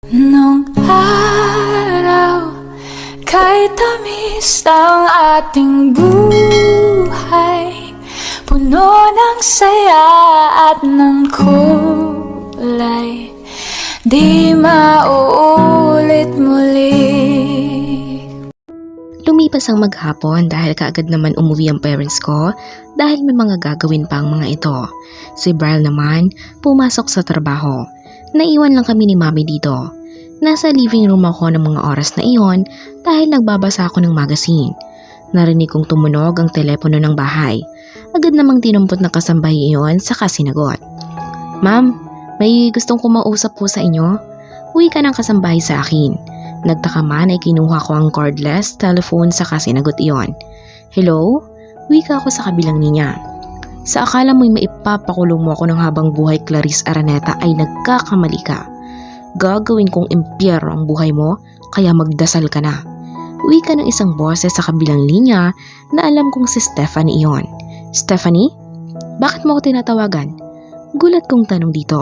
Nung araw, kahit tamis ang ating buhay, puno ng saya at ng kulay, di mauulit muli. Lumipas ang maghapon dahil kaagad naman umuwi ang parents ko dahil may mga gagawin pa ang mga ito. Si Brian naman pumasok sa trabaho. Naiwan lang kami ni Mami dito. Nasa living room ako ng mga oras na iyon dahil nagbabasa ako ng magazine. Narinig kong tumunog ang telepono ng bahay. Agad namang tinumpot ng kasambahay iyon saka sinagot. Ma'am, may gustong kumausap po sa inyo? Uwi ka ng kasambahay sa akin. Nagtaka man ay kinuha ko ang cordless telephone saka sinagot iyon. Hello? Uwi ka ako sa kabilang linya. Sa akala mo'y maipapakulong mo ako ng habang buhay, Clarice Araneta, ay nagkakamali ka. Gagawin kong impyerno ang buhay mo, kaya magdasal ka na. Uwi ka ng isang boses sa kabilang linya na alam kong si Stephanie iyon. Stephanie? Bakit mo ako tinatawagan? Gulat kong tanong dito.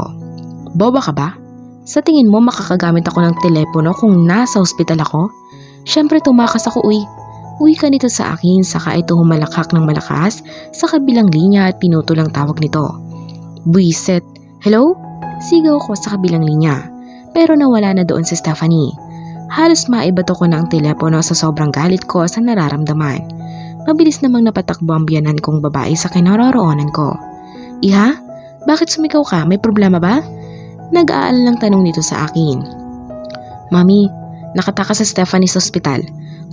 Boba ka ba? Sa tingin mo makakagamit ako ng telepono kung nasa ospital ako? Siyempre tumakas ako, uy. Uwi ka nito sa akin, saka ito humalakhak ng malakas sa kabilang linya at pinutol ang tawag nito. Buiset. Hello? Sigaw ko sa kabilang linya. Pero nawala na doon si Stephanie. Halos maibato ko na ang telepono sa sobrang galit ko sa nararamdaman. Mabilis namang napatakbo ang biyanan kong babae sa kinaroroonan ko. Iha? Bakit sumigaw ka? May problema ba? Nag-aalalang tanong nito sa akin. Mami, nakatakas sa Stephanie sa ospital.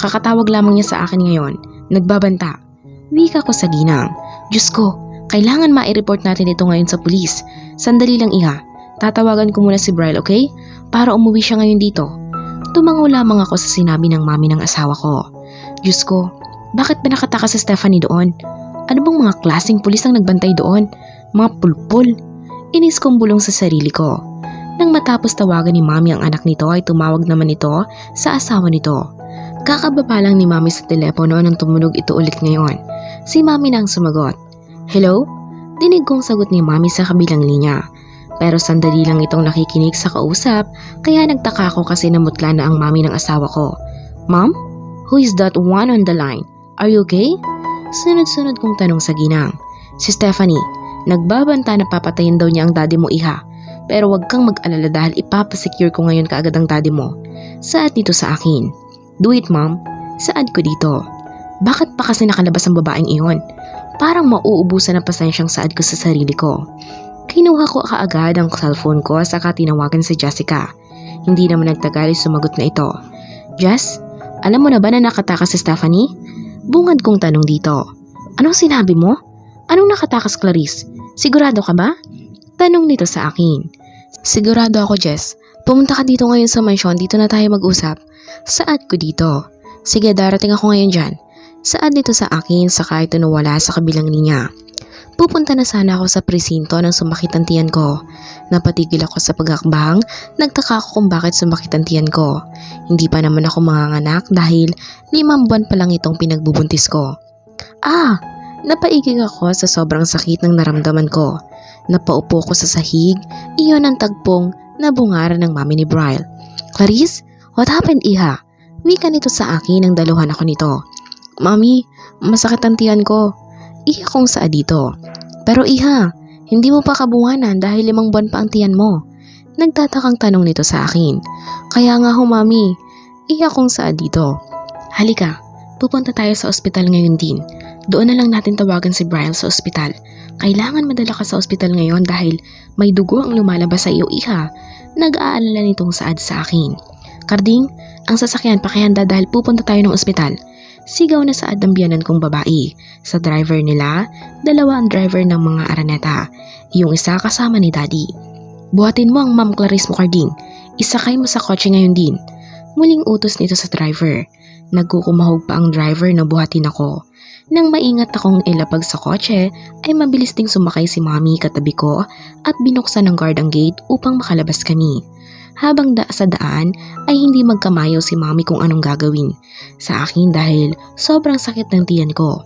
Kakatawag lamang niya sa akin ngayon. Nagbabanta. Wika ko sa ginang. Diyos ko, kailangan ma-report natin ito ngayon sa pulis. Sandali lang iha. Tatawagan ko muna si Brian, okay? Para umuwi siya ngayon dito. Tumango lamang ako sa sinabi ng mami ng asawa ko. Diyos ko, bakit ba nakatakas sa Stephanie doon? Ano bang mga klaseng pulis ang nagbantay doon? Mga pulpul. Inis kong bulong sa sarili ko. Nang matapos tawagan ni Mami ang anak nito ay tumawag naman ito sa asawa nito. Kakababa lang ni Mami sa telepono nang tumunog ito ulit ngayon. Si Mami na ang sumagot. Hello? Dinig kong sagot ni Mami sa kabilang linya. Pero sandali lang itong nakikinig sa kausap kaya nagtaka ako kasi namutla na ang Mami ng asawa ko. Mom? Who is that one on the line? Are you okay? Sunod-sunod kong tanong sa ginang. Si Stephanie. Nagbabanta na papatayin daw niya ang daddy mo, iha. Pero wag kang mag-alala dahil ipapasecure ko ngayon kaagad ang daddy mo. Saad nito sa akin. Do it, mom. Saad ko dito. Bakit pa kasi nakalabas ang babaeng iyon? Parang mauubusan ng pasensyang saad ko sa sarili ko. Kinuha ko kaagad ang cellphone ko saka tinawagan si Jessica. Hindi naman nagtagal ay sumagot na ito. Jess, alam mo na ba na nakatakas si Stephanie? Bungad kong tanong dito. Anong sinabi mo? Anong nakatakas, Clarice? Sigurado ka ba? Tanong nito sa akin. Sigurado ako, Jess. Pumunta ka dito ngayon sa mansyon, dito na tayo mag-usap. Saad ko dito. Sige, darating ako ngayon dyan. Saad nito sa akin, saka ito nawala sa kabilang linya. Pupunta na sana ako sa presinto nang sumakit ang tiyan ko. Napatigil ako sa paghakbang, nagtaka ako kung bakit sumakit ang tiyan ko. Hindi pa naman ako manganganak dahil 5 buwan pa lang itong pinagbubuntis ko. Napaigig ako sa sobrang sakit ng naramdaman ko. Napaupo ko sa sahig, iyon ang tagpong nabungaran ng mami ni Brian. Clarice, what happened, iha? Wika nito sa akin nang daluhan ako nito. Mami, masakit ang tiyan ko. Iha kong saa dito. Pero iha, hindi mo pa kabuhanan dahil 5 buwan pa ang tiyan mo. Nagtatakang tanong nito sa akin. Kaya nga ho, mami. Iha kong saa dito. Halika, pupunta tayo sa ospital ngayon din. Doon na lang natin tawagan si Brian sa ospital. Kailangan madala ka sa ospital ngayon dahil may dugo ang lumalabas sa iyo, iha. Nag-aalala nitong saad sa akin. Karding, ang sasakyan pakihanda dahil pupunta tayo ng ospital. Sigaw na saad ang biyanan kong babae. Sa driver nila, 2 ang driver ng mga Araneta. Yung isa kasama ni Daddy. Buhatin mo ang Ma'am Clarice mo, Karding. Isakay mo sa kotse ngayon din. Muling utos nito sa driver. Nagkukumahog pa ang driver na buhatin ako. Nang maingat akong ilapag sa kotse, ay mabilis ding sumakay si Mami katabi ko at binuksan ng guard ang gate upang makalabas kami. Habang sa daan ay hindi magkamayo si Mami kung anong gagawin sa akin dahil sobrang sakit ng tiyan ko.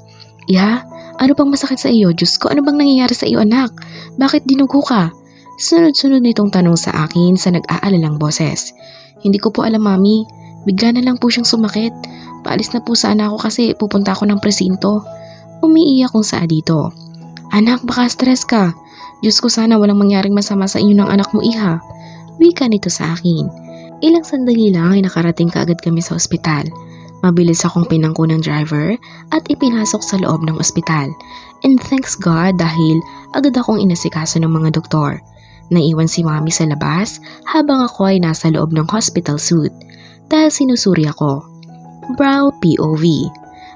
Iha, ano bang masakit sa iyo? Diyos ko, ano bang nangyayari sa iyo, anak? Bakit dinugo ka? Sunod-sunod nitong tanong sa akin sa nag-aalalang boses. Hindi ko po alam, Mami. Bigla na lang po siyang sumakit. Paalis na po sana ako kasi pupunta ako ng presinto. Umiiyak kong saa dito. Anak, baka stress ka. Diyos ko, sana walang mangyaring masama sa inyo ng anak mo, iha. Wika nito sa akin. Ilang sandali lang ay nakarating kaagad kami sa ospital. Mabilis akong pinangko ng driver at ipinasok sa loob ng ospital. And thanks God dahil agad akong inasikaso ng mga doktor. Naiwan si Mami sa labas habang ako ay nasa loob ng hospital suite dahil sinusuri ako. Brow POV.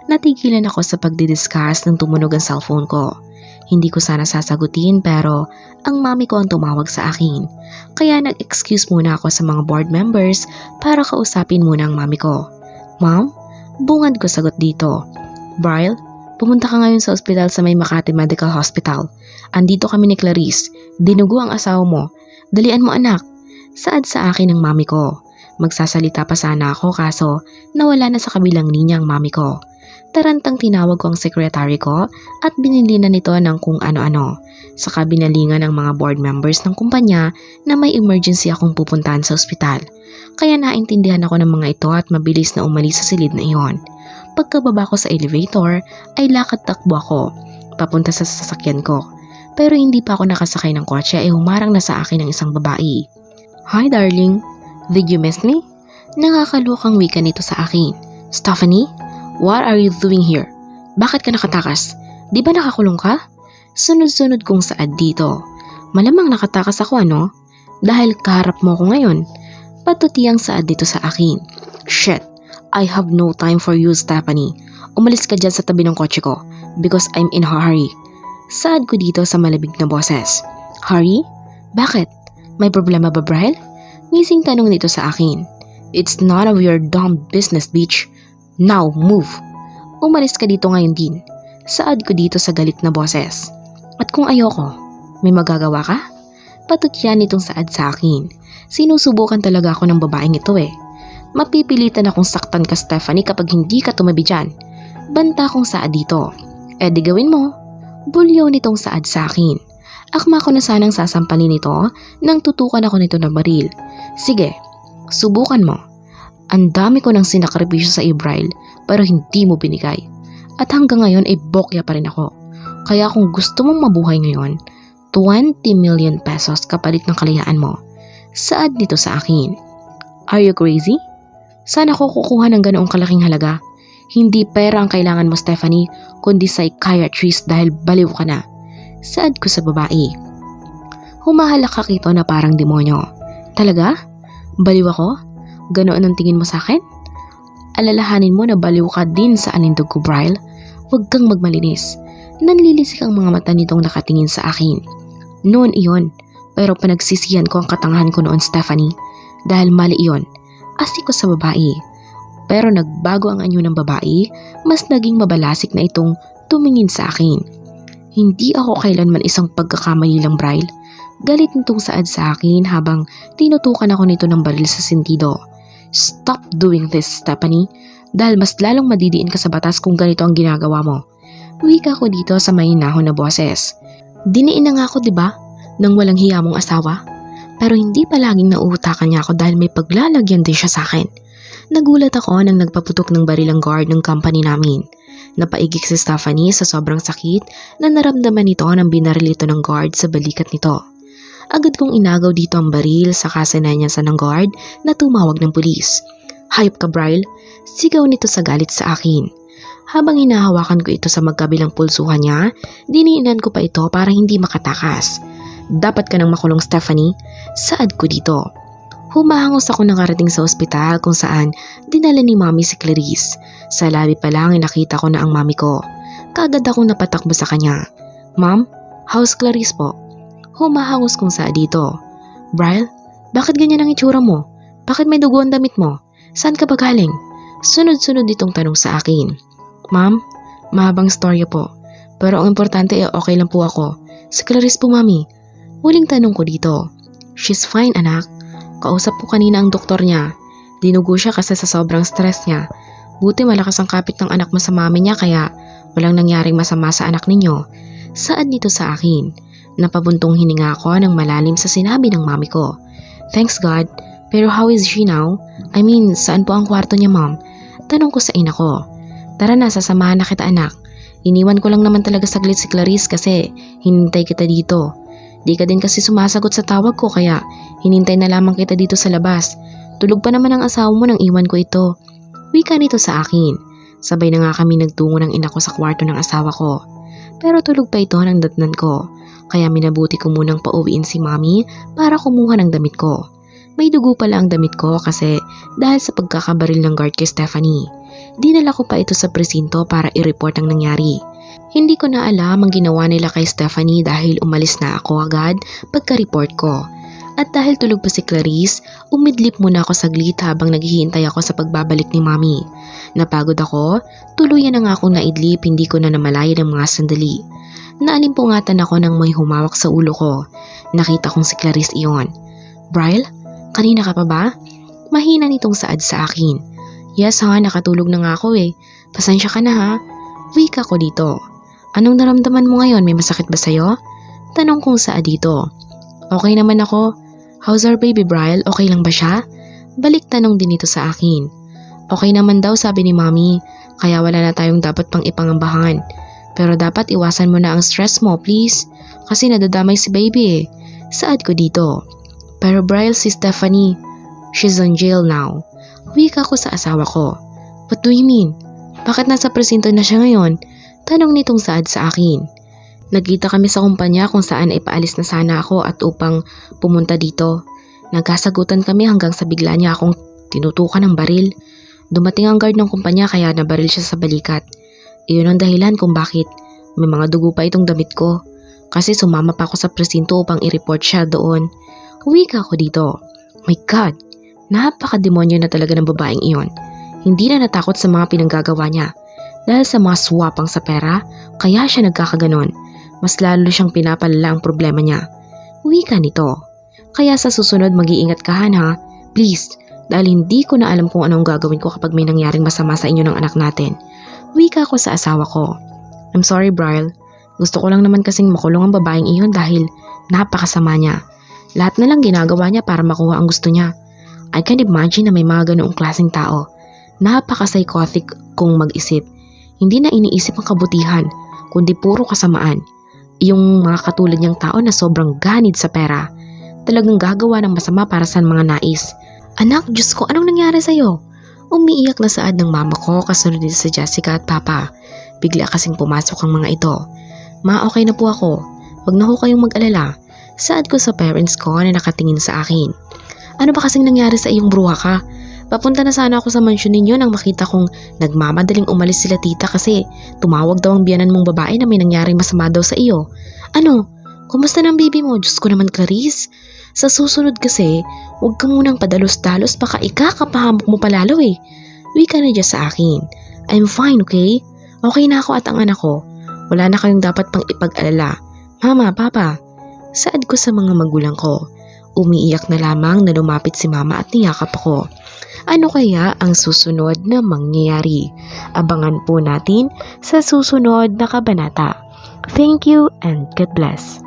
Natigilan ako sa pagdidiscuss nang tumunog ang cellphone ko. Hindi ko sana sasagutin pero ang mami ko ang tumawag sa akin. Kaya nag-excuse muna ako sa mga board members para kausapin muna ang mami ko. Ma'am, bungad ko sagot dito. Bryle, pumunta ka ngayon sa ospital sa may Makati Medical Hospital. Andito kami ni Clarice. Dinugo ang asawa mo. Dalian mo anak. Saad sa akin ng mami ko. Magsasalita pa sana ako kaso nawala na sa kabilang linya ang mami ko. Tarantang tinawag ko ang secretary ko at binili na nito ng kung ano-ano. Sa kabinalingan ng mga board members ng kumpanya na may emergency akong pupuntahan sa ospital. Kaya naintindihan ako ng mga ito at mabilis na umalis sa silid na iyon. Pagkababa ko sa elevator ay lakad takbo ako papunta sa sasakyan ko. Pero hindi pa ako nakasakay ng kotse ay humarang na sa akin ng isang babae. Hi darling, did you miss me? Nakakalukang wika nito sa akin. Stephanie? What are you doing here? Bakit ka nakatakas? Di ba nakakulong ka? Sunod-sunod kong saad dito. Malamang nakatakas ako ano? Dahil kaharap mo ko ngayon. Patutiyang saad dito sa akin. Shit, I have no time for you, Stephanie. Umalis ka dyan sa tabi ng kotse ko because I'm in a hurry. Saad ko dito sa malabig na boses. Hurry? Bakit? May problema ba, Bryle? Ngising tanong nito sa akin. It's none of your dumb business, bitch. Now, move! Umalis ka dito ngayon din. Saad ko dito sa galit na boses. At kung ayoko, may magagawa ka? Patutyan nitong saad sa akin. Sinusubukan talaga ako ng babaeng ito eh. Mapipilitan akong saktan ka, Stephanie, kapag hindi ka tumabi dyan. Banta kong saad dito. Eh di gawin mo. Bulyaw nitong saad sa akin. Akma ko na sanang sasampalin nito nang tutukan ako nito ng baril. Sige, subukan mo. Ang dami ko ng sinakripisyo sa Bryle pero hindi mo binigay. At hanggang ngayon ay bokya pa rin ako. Kaya kung gusto mong mabuhay ngayon, 20 million pesos kapalit ng kalayaan mo. Saad nito sa akin. Are you crazy? Saan ako kukuha ng ganoong kalaking halaga? Hindi pera ang kailangan mo, Stephanie, kundi psychiatrist dahil baliw ka na. Saad ko sa babae. Humahalakak ito na parang demonyo. Talaga? Baliw ako? Ganoon ang tingin mo sa akin? Alalahanin mo na baliw ka din sa anindog ko, Bryle. Huwag kang magmalinis. Nanlilisik ang mga mata nitong nakatingin sa akin. Noon iyon, pero panagsisihan ko ang katangahan ko noon, Stephanie. Dahil mali iyon, asik ko sa babae. Pero nagbago ang anyo ng babae, mas naging mabalasik na itong tumingin sa akin. Hindi ako kailanman isang pagkakamali lang, Bryle. Galit nitong saad sa akin habang tinutukan ako nito ng baril sa sentido. Stop doing this, Stephanie, dahil mas lalong madidiin ka sa batas kung ganito ang ginagawa mo. Wika ko dito sa mahinahon na boses. Diniin na nga ako, diba? Nang walang hiya mong asawa. Pero hindi palaging nauutakan niya ako dahil may paglalagyan din siya sa akin. Nagulat ako nang nagpaputok ng baril ang guard ng company namin. Napaigik si Stephanie sa sobrang sakit na naramdaman nito nang binaril ito ng guard sa balikat nito. Agad kong inagaw dito ang baril sa kasinanyasan ng guard na tumawag ng pulis. Hayop ka, Bryle! Sigaw nito sa galit sa akin. Habang hinahawakan ko ito sa magkabilang pulsuhan niya, diniinan ko pa ito para hindi makatakas. Dapat ka nang makulong, Stephanie. Saad ko dito. Humahangos ako nakarating sa ospital kung saan dinala ni Mami si Clarice. Sa labi pa lang ay nakita ko na ang mami ko. Kaagad akong napatakbo sa kanya. Ma'am, how's Clarice po? Humahangos kong saad dito. Bryle, bakit ganyan ang itsura mo? Bakit may dugo ang damit mo? Saan ka ba galing? Sunod-sunod itong tanong sa akin. Ma'am, mahabang storya po. Pero ang importante ay okay lang po ako. Si Clarice po, Mami. Huling tanong ko dito. She's fine, anak. Kausap ko kanina ang doktor niya. Dinugo siya kasi sa sobrang stress niya. Buti malakas ang kapit ng anak mo sa mami niya kaya walang nangyaring masama sa anak ninyo. Saad nito sa akin. Napabuntong hininga ako ng malalim sa sinabi ng mami ko. Thanks God, pero how is she now? I mean, saan po ang kwarto niya ma'am? Tanong ko sa ina ko. Tara na, sasamahan na kita anak. Iniwan ko lang naman talaga saglit si Clarice kasi hinintay kita dito. Di ka din kasi sumasagot sa tawag ko kaya hinintay na lamang kita dito sa labas. Tulog pa naman ang asawa mo nang iwan ko ito. Wika nito sa akin. Sabay na nga kami nagtungo ng ina ko sa kwarto ng asawa ko. Pero tulog pa ito ng datnan ko. Kaya minabuti ko munang pauwiin si mami para kumuha ng damit ko. May dugo pala ang damit ko kasi dahil sa pagkakabaril ng guard kay Stephanie. Dinala ko pa ito sa presinto para i-report ang nangyari. Hindi ko na alam ang ginawa nila kay Stephanie dahil umalis na ako agad pagka-report ko. At dahil tulog pa si Clarice, umidlip muna ako saglit habang naghihintay ako sa pagbabalik ni mami. Napagod ako, tuluyan na nga akong naidlip, hindi ko na namalayan ng mga sandali. Naalimpungatan ako nang may humawak sa ulo ko. Nakita kong si Clarice iyon. Bryle, kanina ka pa ba? Mahina nitong saad sa akin. Yes ha, nakatulog na nga ako eh. Pasensya ka na ha. Wika ko dito. Anong naramdaman mo ngayon? May masakit ba sa'yo? Tanong kong saad dito. Okay naman ako. How's our baby Bryle? Okay lang ba siya? Balik tanong din ito sa akin. Okay naman daw sabi ni mami. Kaya wala na tayong dapat pang ipangambahan. Pero dapat iwasan mo na ang stress mo, please. Kasi nadadamay si baby eh. Saad ko dito. Pero Bryle, si Stephanie, she's in jail now. Wika ko sa asawa ko. What do you mean? Bakit nasa presinto na siya ngayon? Tanong nitong saad sa akin. Nagkita kami sa kumpanya kung saan ipaalis na sana ako at upang pumunta dito. Nagkasagutan kami hanggang sa bigla niya akong tinutukan ng baril. Dumating ang guard ng kumpanya kaya nabaril siya sa balikat. Iyon ang dahilan kung bakit may mga dugo pa itong damit ko. Kasi sumama pa ako sa presinto upang i-report siya doon. Wika ko dito. My God, napaka-demonyo na talaga ng babaeng iyon. Hindi na natakot sa mga pinanggagawa niya. Dahil sa mga swapang sa pera, kaya siya nagkakaganon. Mas lalo siyang pinapalala ang problema niya. Wika nito. Kaya sa susunod mag-iingat ka ha. Please, dahil hindi ko na alam kung anong gagawin ko kapag may nangyaring masama sa inyo ng anak natin. Wika ko sa asawa ko. I'm sorry Bryle. Gusto ko lang naman kasing makulong ang babaeng iyon dahil napakasama niya. Lahat na lang ginagawa niya para makuha ang gusto niya. I can imagine na may mga ganoong klaseng tao. Napaka-psychotic kung mag-isip. Hindi na iniisip ang kabutihan, kundi puro kasamaan. Yung mga katulad niyang tao na sobrang ganid sa pera. Talagang gagawa ng masama para sa mga nais. Anak, Diyos ko, anong nangyari sa'yo? Umiiyak na saad ng mama ko kasunod din sa Jessica at Papa. Bigla kasing pumasok ang mga ito. Ma, okay na po ako. Huwag na ho kayong mag-alala. Saad ko sa parents ko na nakatingin sa akin. Ano ba kasing nangyari sa iyong bruha ka? Papunta na sana ako sa mansyon ninyo nang makita kong nagmamadaling umalis sila tita kasi tumawag daw ang biyanan mong babae na may nangyaring masama daw sa iyo. Ano? Kumusta ng baby mo? Diyos ko naman Clarice. Sa susunod kasi, huwag ka munang padalos-dalos baka ikakapahamok mo palalo eh. Wika na dyan sa akin. I'm fine, okay? Okay na ako at ang anak ko. Wala na kayong dapat pang ipag-alala. Mama, Papa. Saad ko sa mga magulang ko. Umiiyak na lamang na lumapit si mama at niyakap ako. Ano kaya ang susunod na mangyayari? Abangan po natin sa susunod na kabanata. Thank you and God bless.